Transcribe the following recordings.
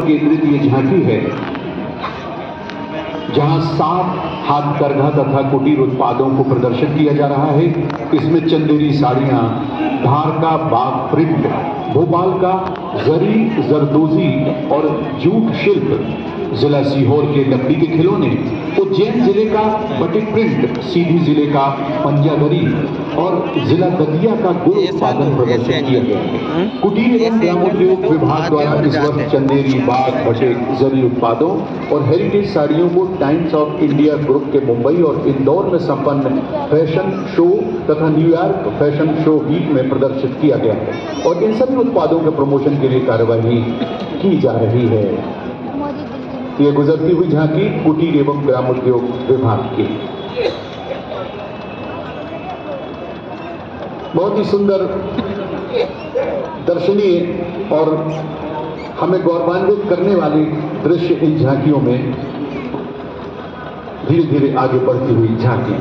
पर केंद्रित ये झांकी है, जहां 7 हाथकरघा तथा कुटीर उत्पादों को प्रदर्शित किया जा रहा है। इसमें चंदेरी साड़ियां, धार का बाग प्रिंट, भोपाल का जरी जरदोजी और जूट शिल्प, जिला सीहोर के लकड़ी के खिलौने, उज्जैन जिले का बटिक प्रिंट, सीधी जिले का पंजागरी और जिला दतिया का गुड़ उत्पादन प्रदर्शित किया गया है। कुटीर एवं ग्रामोद्योग विभाग द्वारा इस वर्ष चंदेरी, बाग, बटिक, जरी उत्पादों और हेरिटेज साड़ियों को टाइम्स ऑफ इंडिया ग्रुप के मुंबई और इंदौर में संपन्न फैशन शो तथा न्यूयॉर्क फैशन शो वीक में प्रदर्शित किया गया है और इन सभी उत्पादों के प्रमोशन के लिए कार्यवाही की जा रही है। ये गुजरती हुई झांकी कुटीर एवं ग्रामोद्योग विभाग की बहुत ही सुंदर, दर्शनीय और हमें गौरवान्वित करने वाले दृश्य इन झांकियों में धीरे धीरे आगे बढ़ती हुई झांकी।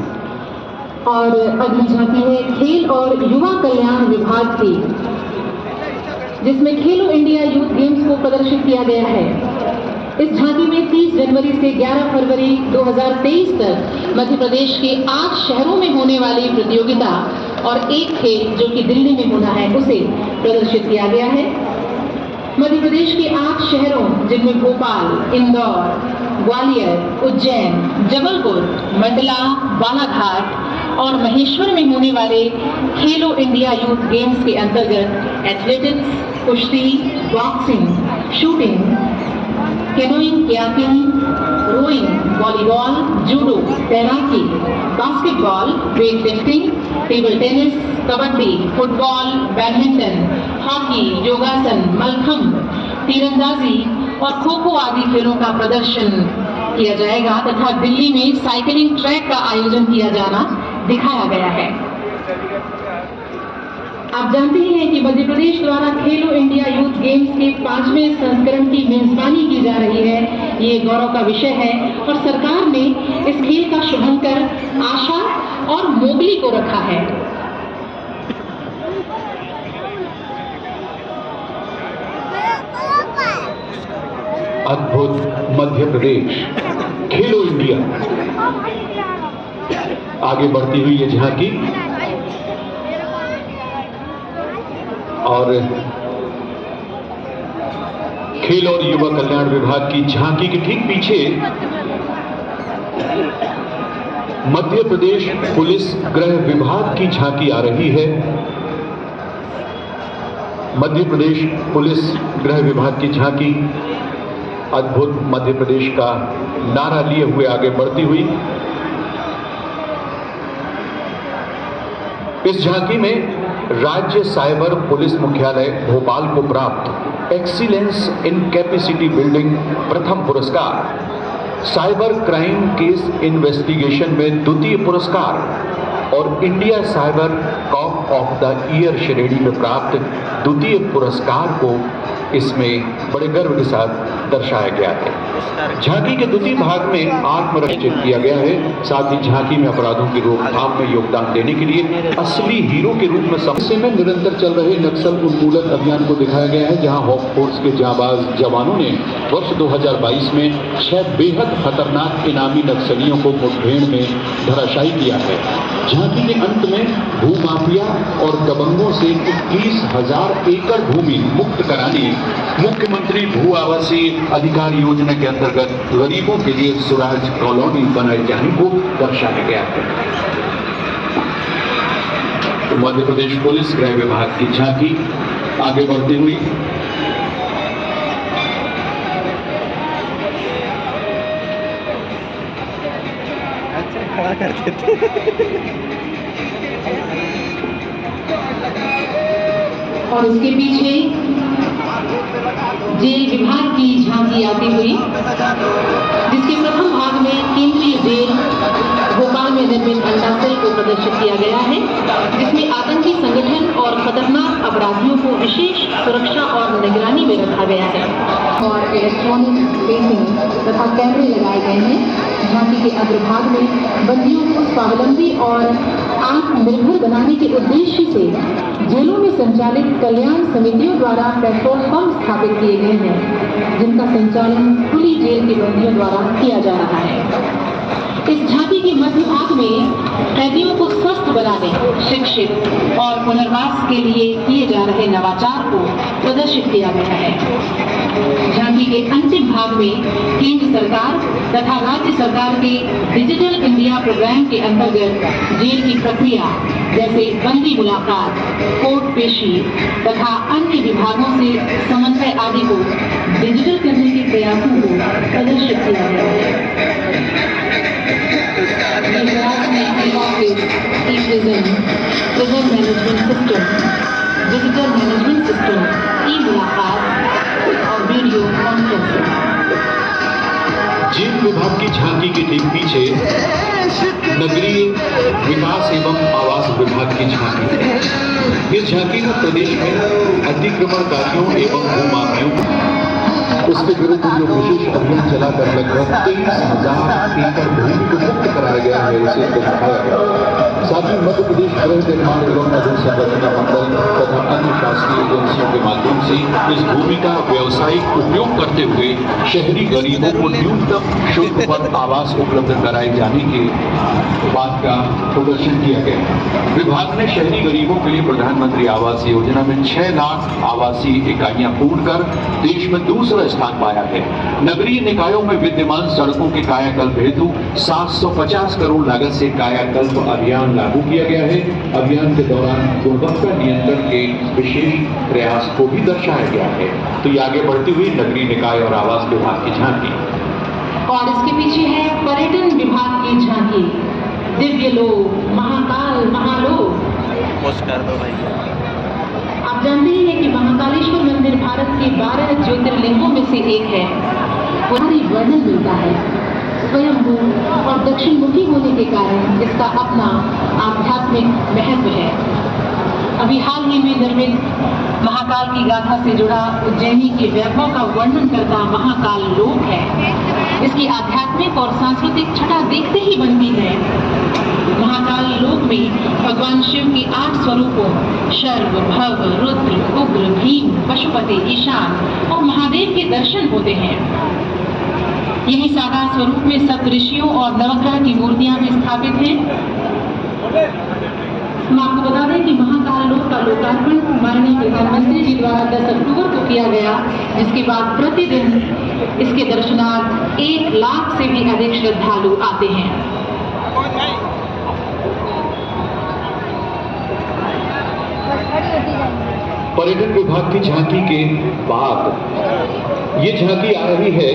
और अगली झांकी है खेल और युवा कल्याण विभाग की, जिसमें खेलो इंडिया यूथ गेम्स को प्रदर्शित किया गया है। इस झांकी में 30 जनवरी से 11 फरवरी 2023 तक मध्य प्रदेश के 8 शहरों में होने वाली प्रतियोगिता और एक खेल जो कि दिल्ली में होना है उसे प्रदर्शित किया गया है। मध्य प्रदेश के 8 शहरों जिनमें भोपाल, इंदौर, ग्वालियर, उज्जैन, जबलपुर, मंडला, बालाघाट और महेश्वर में होने वाले खेलो इंडिया यूथ गेम्स के अंतर्गत एथलेटिक्स, कुश्ती, boxing, shooting, canoeing, kayaking, rowing, volleyball, judo, तैराकी, basketball, weight lifting, table tennis, kabaddi, football, badminton, hockey, yogasana, mallakhamb, तीरंदाजी और खो खो आदि खेलों का प्रदर्शन किया जाएगा तथा दिल्ली में साइकिलिंग ट्रैक का आयोजन किया जाना दिखाया गया है। आप जानते ही हैं कि मध्य प्रदेश द्वारा खेलो इंडिया यूथ गेम्स के 5वें संस्करण की मेजबानी की जा रही है। ये गौरव का विषय है और सरकार ने इस खेल का शुभंकर आशा और मोगली को रखा है। अद्भुत मध्य प्रदेश खेलो इंडिया, आगे बढ़ती हुई ये झांकी और खेल और युवा कल्याण विभाग की झांकी के ठीक पीछे मध्य प्रदेश पुलिस गृह विभाग की झांकी आ रही है। मध्य प्रदेश पुलिस गृह विभाग की झांकी अद्भुत मध्य प्रदेश का नारा लिए हुए आगे बढ़ती हुई। इस झांकी में राज्य साइबर पुलिस मुख्यालय भोपाल को प्राप्त एक्सीलेंस इन कैपेसिटी बिल्डिंग प्रथम पुरस्कार, साइबर क्राइम केस इन्वेस्टिगेशन में द्वितीय पुरस्कार और India cyber cop of the year श्रेणी में प्राप्त द्वितीय पुरस्कार को इसमें बड़े गर्व के साथ दर्शाया गया है। झांकी के द्वितीय भाग में आत्मरक्षित किया गया है। साथ ही झांकी में अपराधों की रोकथाम में योगदान देने के लिए असली हीरो के रूप में समस्या में निरंतर चल रहे नक्सल उन्मूलन अभियान को दिखाया गया है, जहां हॉक फोर्स के जांबाज जवानों ने वर्ष 2022 में 6 बेहद खतरनाक इनामी नक्सलियों को मुठभेड़ में धराशायी किया है। झांकी के अंत में भूमाफिया और दबंगों से 21,000 एकड़ भूमि मुक्त कराने मुख्यमंत्री भू आवासीय अधिकार योजना के अंतर्गत गरीबों के लिए स्वराज कॉलोनी बनाए जाने को दर्शाया गया है। तो मध्य प्रदेश पुलिस गृह विभाग की झांकी आगे बढ़ती हुई खड़ा कर देते और उसके पीछे जेल विभाग की झांकी आती हुई, जिसके प्रथम भाग में केंद्रीय जेल भोपाल में निर्मित अंडा सेल को प्रदर्शित किया गया है, जिसमें आतंकी संगठन और खतरनाक अपराधियों को विशेष सुरक्षा और निगरानी में रखा गया है और इलेक्ट्रॉनिक फेसिंग तथा कैमरे लगाए गए हैं। झांकी के अग्रभाग में बंदियों को स्वावलंबी और आत्मनिर्भर बनाने के उद्देश्य से जेलों में संचालित कल्याण समितियों द्वारा पेट्रोल पंप स्थापित किए गए हैं। जिनका संचालन खुली जेल के बंदियों द्वारा किया जा रहा है। इस झांकी के मध्य भाग में कैदियों को स्वस्थ बनाने, शिक्षित और पुनर्वास के लिए किए जा रहे नवाचार को प्रदर्शित किया गया है। झांकी के अंतिम भाग में केंद्र सरकार तथा राज्य सरकार के डिजिटल इंडिया प्रोग्राम के अंतर्गत जेल की प्रक्रिया जैसे बंदी मुलाकात, कोर्ट पेशी तथा अन्य विभागों से समन्वय आदि को डिजिटल करने के प्रयासों को प्रदर्शित किया गया है। Prison management system, digital management system, E मुलाकात और वीडियो कॉन्फ्रेंसिंग। जेल विभाग की झांकी के ठीक पीछे नगरीय विकास एवं आवास विभाग की झांकी है। इस झांकी में प्रदेश में अतिक्रमणकारियों एवं भूमाफियों उसके विरुद्ध जो विशेष अभियान चलाकर लगभग 23,000 एकड़ भूमि को मुक्त कराया गया है, इसे दिखाया गया। साथ ही मध्य प्रदेश गृह निर्माण एवं अधोसंरचना मंडल तथा अन्य शासकीय एजेंसियों के माध्यम से इस भूमि का व्यावसायिक उपयोग करते हुए शहरी गरीबों को न्यूनतम शुल्क पर आवास उपलब्ध कराए जाने के बात का प्रदर्शन किया गया। विभाग ने शहरी गरीबों के लिए प्रधानमंत्री आवास योजना में 6 लाख आवासीय इकाइयां पूर्ण कर देश में दूसरा स्थान पाया है। नगरीय निकायों में विद्यमान सड़कों के कायाकल्प हेतु 750 करोड़ लागत से कायाकल्प अभियान लागू किया गया है। अभियान के दौरान गुणवत्ता नियंत्रण के विशेष प्रयास को भी दर्शाया गया है। तो ये आगे बढ़ती हुई नगरीय निकाय और आवास विभाग की झांकी और इसके पीछे है पर्यटन विभाग की झांकी। दिव्य लोक, महाकाल, महालोक। कर दो भाई। आप जानते ही हैं कि महाकालेश्वर मंदिर भारत के 12 ज्योतिर्लिंगों में से एक है। पूरी वर्णन मिलता है। स्वयंभू और दक्षिणमुखी होने के कारण इसका अपना आध्यात्मिक महत्व है। अभी हाल ही में निर्मित महाकाल की गाथा से जुड़ा उज्जैनी के वैभव का वर्णन करता महाकाल लोक है। इसकी आध्यात्मिक और सांस्कृतिक छटा देखते ही बनती है। महाकाल लोक में भगवान शिव की 8 स्वरूपों शर्व, भव, रुद्र, उग्र, भीम, पशुपति, ईशान और महादेव के दर्शन होते हैं। यही साकार स्वरूप में सप्तऋषियों और नवग्रह की मूर्तियां भी स्थापित हैं। हम आपको बता दें कि महाकाल लोक का लोकार्पण माननीय प्रधानमंत्री जी द्वारा 10 अक्टूबर को किया गया, जिसके बाद प्रतिदिन इसके दर्शनार्थ 1 लाख से भी अधिक श्रद्धालु आते हैं। पर्यटन विभाग की झांकी के बाद ये झांकी आ रही है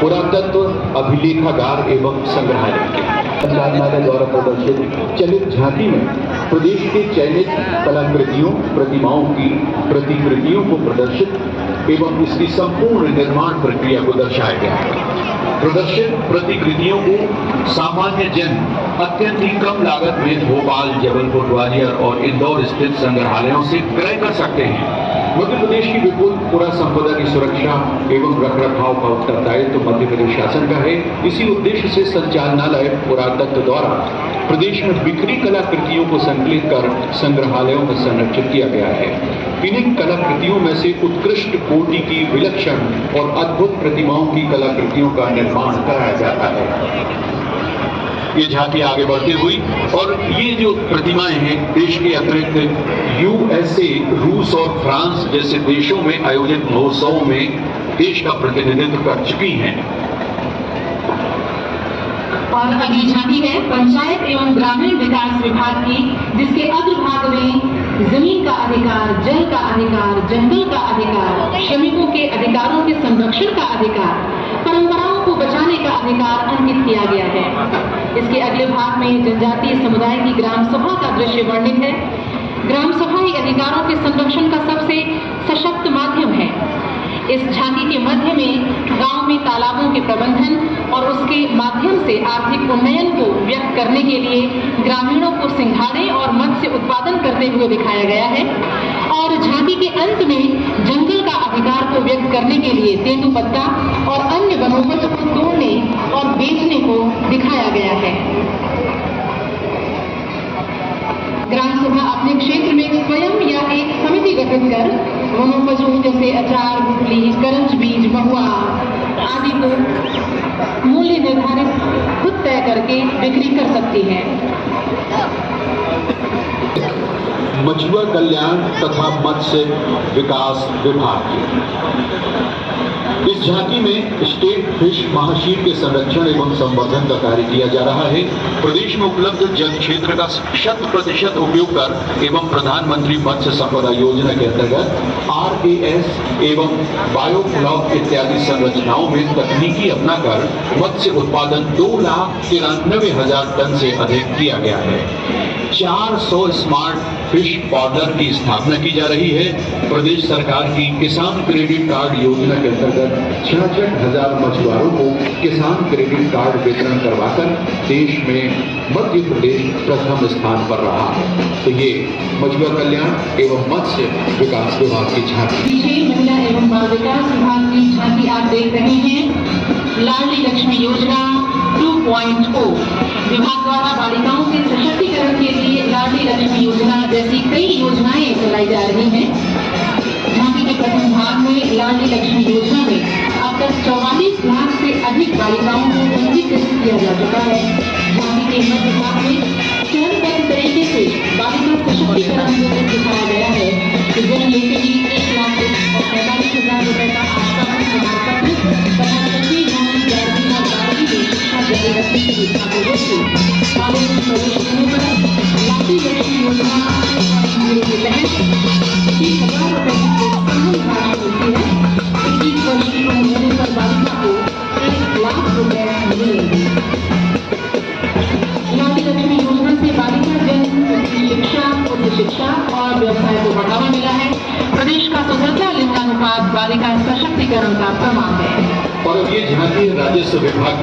पुरातत्व अभिलेखागार एवं संग्रहालय के संचालनालय द्वारा प्रदर्शित चलित झांकी में प्रदेश के चयनित कलाकृतियों, प्रतिमाओं की प्रतिकृतियों को प्रदर्शित एवं इसकी संपूर्ण निर्माण प्रक्रिया को दर्शाया गया है। प्रदर्शित प्रतिकृतियों को सामान्य जन अत्यंत ही कम लागत में भोपाल, जबलपुर, ग्वालियर और इंदौर स्थित संग्रहालयों से क्रय कर सकते हैं। मध्य प्रदेश की विपुल पुरा संपदा की सुरक्षा एवं रखरखाव का उत्तरदायित्व मध्य प्रदेश शासन का है। इसी उद्देश्य से संचालनालय पुरातत्व द्वारा प्रदेश में बिखरी कलाकृतियों को संकलित कर संग्रहालयों में संरक्षित किया गया है। इन्हीं कलाकृतियों में से उत्कृष्ट कोटि की विलक्षण और अद्भुत प्रतिमाओं की कलाकृतियों का निर्माण कराया जाता है। ये झांकी आगे बढ़ती हुई और ये जो प्रतिमाएं हैं देश के अतिरिक्त यूएसए, रूस और फ्रांस जैसे देशों में आयोजित महोत्सवों में देश का प्रतिनिधित्व कर चुकी हैं। और अगली झांकी है पंचायत एवं ग्रामीण विकास विभाग की, जिसके अग्रभाग में जमीन का अधिकार, जल का अधिकार, जंगल का अधिकार, श्रमिकों के अधिकारों के संरक्षण का अधिकार, परंपराओं को बचाने का अधिकार अंकित किया गया है। इसके अगले भाग में जनजातीय समुदाय की ग्राम सभा का दृश्य वर्णित है। ग्राम सभा ही अधिकारों के संरक्षण का सबसे सशक्त माध्यम है। इस झांकी के मध्य में गांव में तालाबों के प्रबंधन और उसके माध्यम से आर्थिक उन्नयन को व्यक्त करने के लिए ग्रामीणों को सिंघाड़े और मत्स्य उत्पादन करते हुए दिखाया गया है। और झांकी के अंत में जंगल का अधिकार को व्यक्त करने के लिए तेंदुपत्ता और अन्य वनोपज को तोड़ने और बेचने को दिखाया गया है। ग्राम सभा अपने क्षेत्र में स्वयं या एक समिति गठित कर वनोपजों जैसे अचार, गुठली, करंज बीज, महुआ आदि को मूल्य निर्धारित खुद तय करके बिक्री कर सकती है। मछुआ कल्याण तथा मत्स्य विकास विभाग इस झांकी में स्टेट फिश महाशीर के संरक्षण एवं संवर्धन का कार्य किया जा रहा है। प्रदेश में उपलब्ध जल क्षेत्र का 100% उपयोग कर एवं प्रधानमंत्री मत्स्य संपदा योजना के अंतर्गत RAS एवं बायोफ्लॉक इत्यादि संरचनाओं में तकनीकी अपनाकर मत्स्य उत्पादन 2,93,000 टन से अधिक किया गया है। 400 स्मार्ट फिश पाउडर की स्थापना की जा रही है। प्रदेश सरकार की किसान क्रेडिट कार्ड योजना के अंतर्गत 66,000 मछुआरों को किसान क्रेडिट कार्ड वितरण करवाकर देश में मध्य प्रदेश प्रथम स्थान पर रहा है। तो ये मछुआ कल्याण एवं मत्स्य विकास विभाग की झांकी। पीछे महिला एवं बाल विकास विभाग की झांकी आप देख रहे हैं। लाडली लक्ष्मी योजना 2.0 विभाग द्वारा बालिकाओं के सशक्तिकरण के लिए लाडली लक्ष्मी योजना जैसी कई योजनाएं चलाई जा रही हैं। झांकी के प्रथम भाग में लाडली लक्ष्मी योजना में अब तक 44 लाख से अधिक बालिकाओं को पंजीकृत किया जा चुका है। झांकी के मध्य भाग में चरणबद्ध तरीके से बालिका सशक्तिकरण को दिखाया गया है। जिसमें लेते ही 1,45,000 रुपए का आश्वासन प्रमाण पत्र प्रधानमंत्री मोदी ग्यारहवीं और 12वीं की शिक्षा जारी रखने की घोषणा को लेकर कॉलेज में प्रवेश करने पर लाडली लक्ष्मी योजना के तहत 30,000 रुपए की प्रोत्साहन राशि मिलती है। 21 वर्ष की उम्र होने पर बालिका को 1 लाख रुपए मिलेंगे। लाडली लक्ष्मी योजना से बालिका जन शिक्षा, उच्च शिक्षा और व्यवसाय को बढ़ावा मिला है। प्रदेश का सुधरता लिंगानुपात बालिका सशक्तिकरण का प्रमाण है। और अब ये झांकी राजस्व विभाग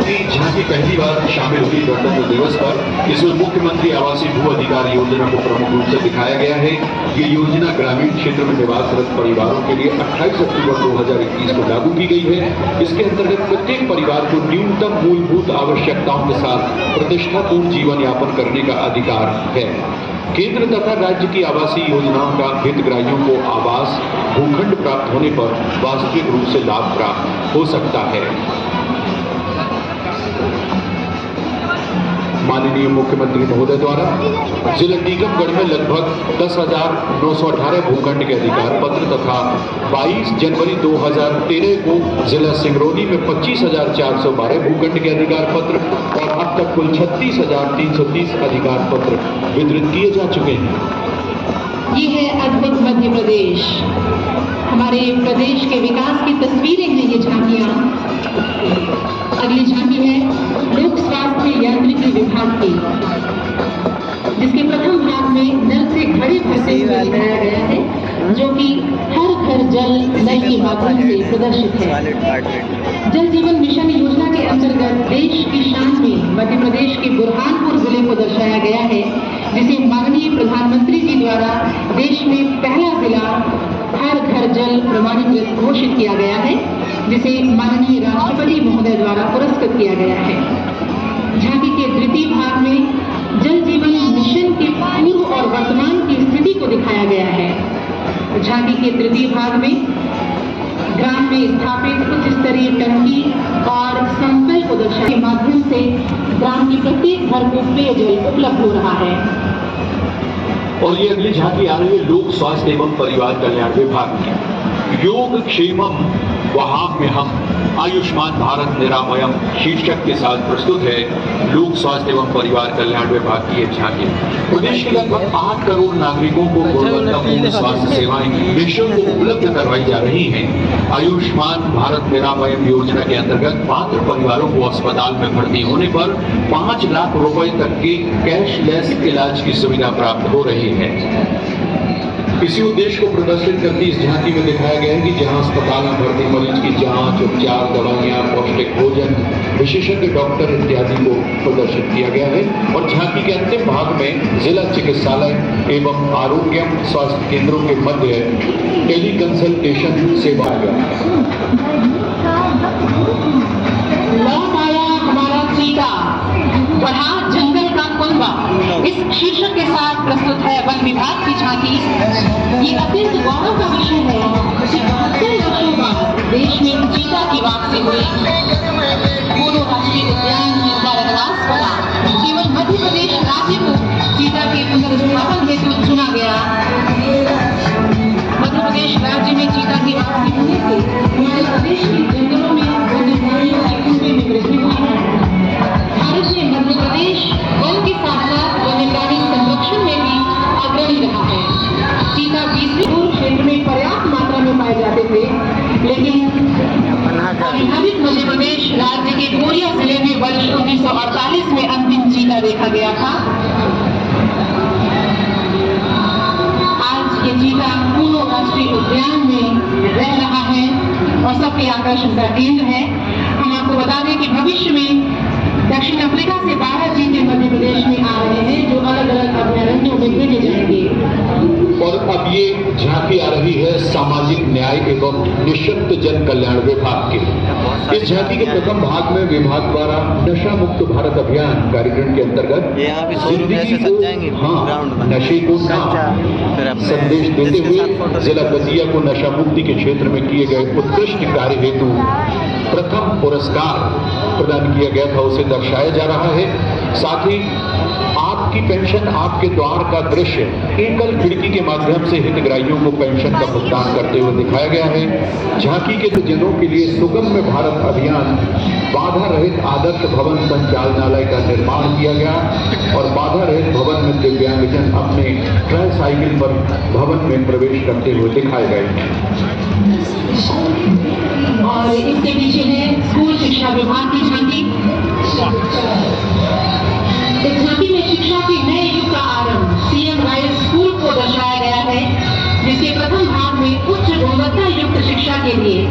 की झांकी पहली बार शामिल हुई गणतंत्र दिवस पर। इसमें मुख्यमंत्री आवासीय भू अधिकार योजना को प्रमुख रूप से दिखाया गया है। ये योजना ग्रामीण क्षेत्र में निवासरत परिवारों के लिए 28 अक्टूबर 2021 को लागू की गई है। इसके अंतर्गत प्रत्येक परिवार को न्यूनतम मूलभूत आवश्यकताओं के साथ प्रतिष्ठापूर्ण जीवन यापन करने का अधिकार है। केंद्र तथा राज्य की आवासीय योजनाओं का हितग्राहियों को आवास भूखंड प्राप्त होने पर वास्तविक रूप से लाभ प्राप्त हो सकता है। माननीय मुख्यमंत्री महोदय द्वारा जिला टीकमगढ़ में लगभग 10,918 भूखंड के अधिकार पत्र तथा 22 जनवरी 2013 को जिला सिंगरौली में 25,412 भूखंड के अधिकार पत्र और अब तक कुल 36,330 अधिकार पत्र वितरित किए जा चुके हैं। ये है अद्भुत मध्य प्रदेश। हमारे प्रदेश के विकास की तस्वीरें हैं ये झांकियां। अगली झांकी है लोक स्वास्थ्य यांत्रिकी विभाग की, जिसके प्रथम भाग में नल से घड़े भरते हुए दिखाया गया है, जो कि हर घर जल नल के माध्यम से प्रदर्शित है। जल जीवन मिशन योजना के अंतर्गत देश की शान में मध्य प्रदेश के बुरहानपुर जिले को दर्शाया गया है, जिसे माननीय प्रधानमंत्री जी द्वारा देश में पहला जिला हर घर जल प्रमाणीकृत घोषित किया गया है, जिसे माननीय राष्ट्रपति महोदय द्वारा पुरस्कृत किया गया है। झांकी के द्वितीय भाग में जल जीवन मिशन के पूर्व और वर्तमान की स्थिति को दिखाया गया है। झांकी के तृतीय भाग में ग्राम में स्थापित उच्च स्तरीय टंकी और संकल्प को दर्शाने के माध्यम से ग्राम के प्रत्येक घर को पेयजल उपलब्ध हो रहा है। और ये अगली झांकी आ रही है लोक स्वास्थ्य एवं परिवार कल्याण विभाग की। योग क्षेमम वहाम में हम आयुष्मान भारत निरामयम शीर्षक के साथ प्रस्तुत है लोक स्वास्थ्य एवं परिवार कल्याण विभाग की एक झांकी। प्रदेश के लगभग 8 करोड़ नागरिकों को गुणवत्तापूर्ण स्वास्थ्य सेवाएं निःशुल्क उपलब्ध करवाई जा रही हैं। आयुष्मान भारत निरामयम योजना के अंतर्गत पात्र परिवारों को अस्पताल में भर्ती होने पर 5 लाख रुपए तक के कैशलेस इलाज की सुविधा प्राप्त हो रही है। इसी उद्देश्य को प्रदर्शित करती इस झांकी में दिखाया गया है कि जहां अस्पताल में भर्ती मरीज की जांच, उपचार, दवाइयां, पौष्टिक भोजन, विशेषज्ञ डॉक्टर इत्यादि को प्रदर्शित किया गया है। और झांकी के अंतिम भाग में जिला चिकित्सालय एवं आरोग्य स्वास्थ्य केंद्रों के मध्य टेली कंसल्टेशन सेवा है। लौट आया हमारा चीता, बढ़ा जंगल का कुनबा इस शीर्षक के साथ प्रस्तुत है वन विभाग की झांकी। ये अत्यंत गौरव का विषय है कि 72 वर्षों बाद देश में चीता की वापसी हुई। पूर्व राष्ट्रीय उद्यान जिनका रंगरास बना, केवल मध्य प्रदेश राज्य को चीता के पुनर्स्थापन हेतु चुना गया। मध्य प्रदेश राज्य में चीता की वापसी होने से हमारे प्रदेश के जंगलों में वन्यप्राणियों की कुंबे में वृद्धि हुई है। भारत में मध्य प्रदेश वन के साथ साथ वन्यप्राणी संरक्षण में भी अग्रणी रहा है। चीता 20वीं क्षेत्र में पर्याप्त मात्रा में पाए जाते थे, लेकिन अविभाजित मध्य प्रदेश राज्य के कोरिया जिले में वर्ष 1948 में अंतिम चीता देखा गया था। आज ये चीता कूनो राष्ट्रीय उद्यान में रह रहा है और सबके आकर्षण का केंद्र है। हम आपको बता दें कि भविष्य में दक्षिण अफ्रीका से 12 चीते मध्य प्रदेश में आ रहे हैं, जो अलग अलग अभयारण्यों में भेजे जाएंगे। और अब ये झांकी आ रही है सामाजिक न्याय एवं निःशक्त जन कल्याण विभाग की। इस झांकी के प्रथम भाग में विभाग द्वारा नशा मुक्त भारत अभियान कार्यक्रम के अंतर्गत जिंदगी को नशे को संदेश देते हुए जिला दतिया को नशा मुक्ति के क्षेत्र में किए गए उत्कृष्ट कार्य हेतु प्रथम पुरस्कार प्रदान किया गया था, उसे दर्शाया जा रहा है। साथ ही आपकी पेंशन आपके द्वार का दृश्य एकल खिड़की के माध्यम से हितग्राहियों को पेंशन का भुगतान करते हुए दिखाया गया है। झांकी के जनों के लिए सुगम्य भारत अभियान बाधा रहित आदर्श भवन संचालनालय का निर्माण किया गया और बाधा रहित भवन में दिव्यांगजन अपने ट्राइसाइकिल पर भवन में प्रवेश करते हुए दिखाए गए। और इसके पीछे है स्कूल शिक्षा विभाग की झांकी। इस झांकी में शिक्षा के नए युग का आरंभ सीएम राइज स्कूल को दर्शाया गया है, जिसके प्रथम भाग में उच्च गुणवत्ता युक्त शिक्षा के लिए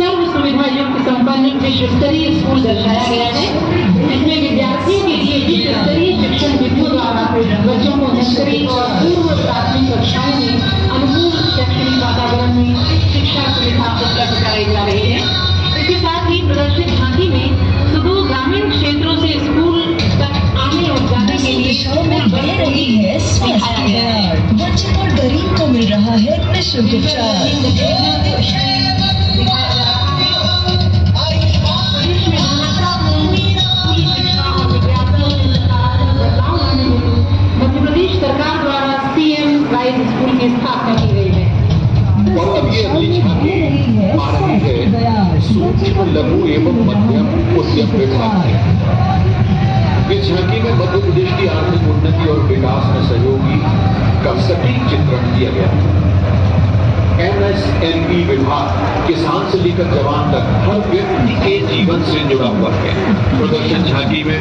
सर्व सुविधा युक्त संपन्न विश्व स्तरीय स्कूल दर्शाया गया है। इसमें विद्यार्थियों के लिए विश्व स्तरीय शिक्षण विधियों द्वारा बच्चों को नर्सरी और पूर्व प्राथमिक कक्षाओं में अनुकूल शैक्षणिक वातावरण में शिक्षा सुविधा उपलब्ध कराई जा रही है। इसके साथ ही प्रदर्शित झांकी में सुदूर ग्रामीण क्षेत्रों से स्कूल तक आने और जाने के लिए बह रही है स्वास्थ्य कार्ड, बच्चे और गरीब को मिल रहा है निःशुल्क उपचार। मध्य प्रदेश सरकार द्वारा सीएम राइज स्कूल की स्थापना की गई है। और अब ये अगली झांकी आ रही है सूक्ष्म लघु एवं मध्यम उद्यम विभाग की। इस झांकी में मध्य प्रदेश की आर्थिक उन्नति और विकास में सहयोगी का सटीक चित्रण किया गया। एमएसएमई विभाग किसान से लेकर जवान तक हर व्यक्ति के जीवन से जुड़ा हुआ है। प्रदर्शन झांकी में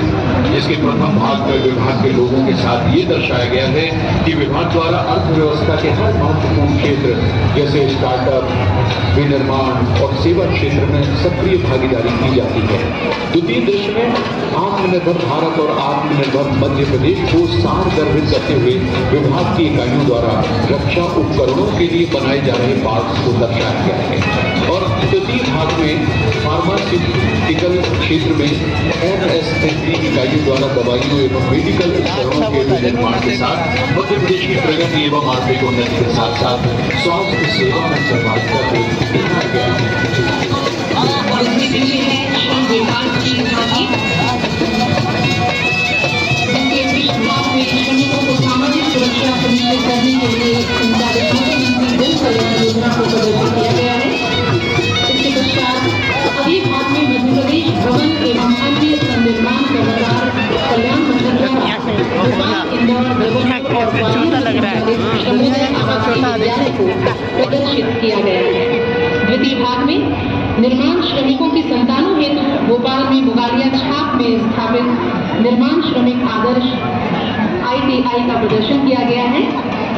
जिसके प्रथम भाग में विभाग के लोगों के साथ ये दर्शाया गया है कि विभाग द्वारा अर्थव्यवस्था के हर महत्वपूर्ण क्षेत्र जैसे स्टार्टअप, विनिर्माण और सेवा क्षेत्र में सक्रिय भागीदारी की जाती है। द्वितीय दृश्य में आत्मनिर्भर भारत और आत्मनिर्भर मध्य प्रदेश को सारगर्भित करते हुए विभाग की इकाइयों द्वारा रक्षा उपकरणों के लिए बनाए जा रहे पार्ट्स को दर्शाया गया है। और तृतीय भाग में फार्मास्यूटिकल क्षेत्र में एमएसएमई इकाइयों द्वारा दवाइयों एवं मेडिकल उपकरणों के निर्माण के साथ मध्य प्रदेश की प्रगति एवं आर्थिक उन्नति के साथ साथ स्वास्थ्य सेवा में सहभागिता को दिखाया गया है। श्रमिकों को सामाजिक सुरक्षा सुनिश्चित करने के लिए संचालित जन कल्याण योजना को प्रदर्शित किया गया है। इसके पश्चात अगले भाग में मध्य प्रदेश भवन एवं अन्य संनिर्माण कर्मकार कल्याण मंडल द्वारा इंदौर को प्रदर्शित किया गया है। द्वितीय भाग में निर्माण श्रमिकों की संतानों हेतु भोपाल में मुगालिया छाप में स्थापित निर्माण श्रमिक आदर्श ITI का प्रदर्शन किया गया है।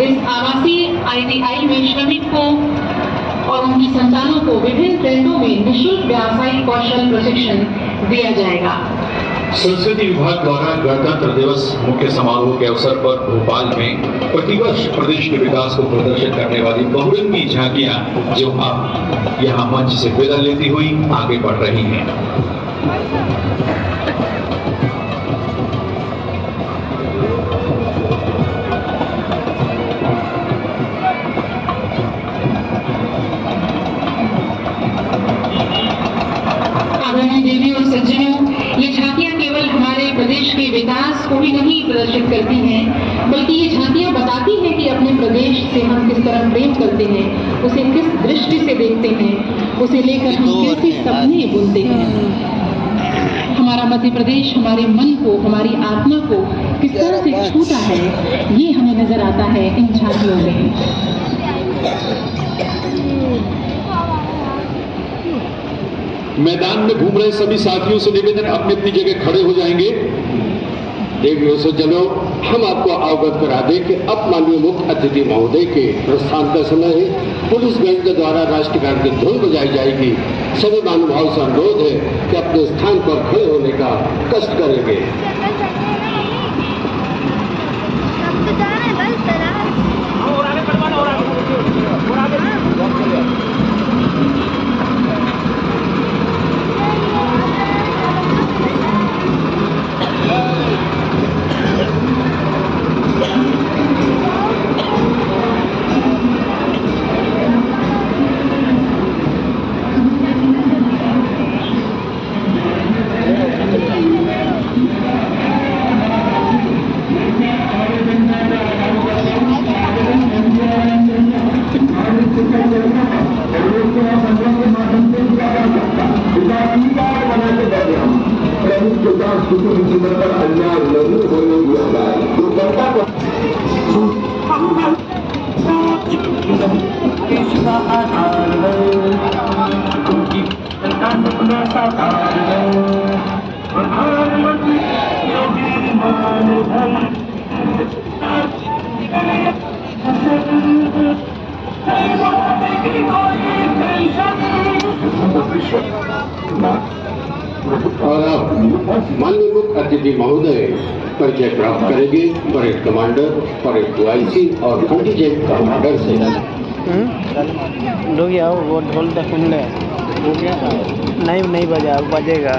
इस आवासीय ITI में श्रमिकों और उनकी संतानों को विभिन्न ट्रेंडों में निःशुल्क व्यावसायिक कौशल प्रशिक्षण दिया जाएगा। संस्कृति विभाग द्वारा गणतंत्र दिवस मुख्य समारोह के अवसर पर भोपाल में प्रतिवर्ष प्रदेश के विकास को प्रदर्शित करने वाली बहुरंगी झांकियां जो अब यहाँ मंच से विदा लेती हुई आगे बढ़ रही हैं। सज्जनों, ये झांकियां केवल हमारे प्रदेश के विकास को ही नहीं प्रदर्शित करती हैं, बल्कि ये झांकियां बताती हैं कि अपने प्रदेश से हम किस तरह प्रेम करते हैं, उसे किस दृष्टि से देखते हैं, उसे लेकर हम कैसे सपने बुनते हैं। हमारा मध्य प्रदेश हमारे मन को, हमारी आत्मा को किस तरह से छूता है, ये हमें नजर आता है इन झांकियों में। मैदान में घूम रहे सभी साथियों से निवेदन, अपनी अपनी जगह खड़े हो जाएंगे। देवियों से चलो, हम आपको अवगत करा दें कि अब माननीय मुख्य अतिथि महोदय के प्रस्थान का समय है। पुलिस बैंड के द्वारा राष्ट्रगान की धुन बजाई जाएगी। सभी महानुभाव से अनुरोध है कि अपने स्थान पर खड़े होने का कष्ट करेंगे। और अब माननीय मुख्य अतिथि महोदय परिचय प्राप्त करेंगे परेड कमांडर, परेड डीआईसी और कंटीजेंट कमांडर से। लोग आओ, वो ढोल तो सुन ले। नहीं बजा, बजेगा।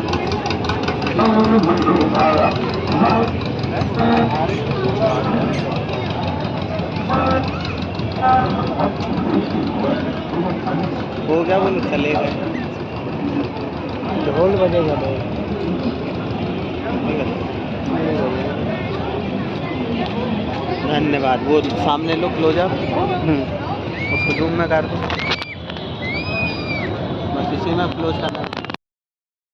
वो क्या बोले, चलेगा। ढोल बजेगा तो धन्यवाद। वो सामने लोग क्लोज अप, उसको जूम में कर दो, बस इसी में क्लोज करना।